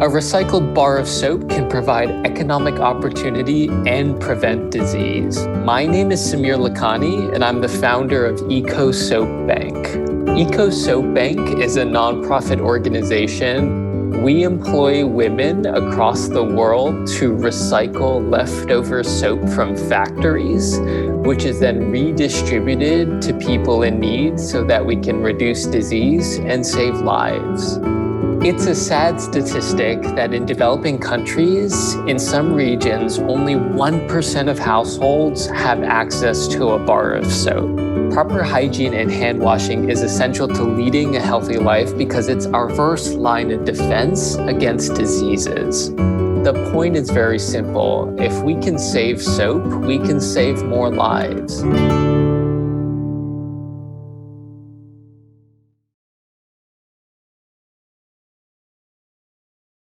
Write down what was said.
A recycled bar of soap can provide economic opportunity and prevent disease. My name is Samir Lakhani, and I'm the founder of Eco Soap Bank. Eco Soap Bank is a nonprofit organization. We employ women across the world to recycle leftover soap from factories, which is then redistributed to people in need so that we can reduce disease and save lives. It's a sad statistic that in developing countries, in some regions, only 1% of households have access to a bar of soap. Proper hygiene and hand washing is essential to leading a healthy life because it's our first line of defense against diseases. The point is very simple. If we can save soap, we can save more lives.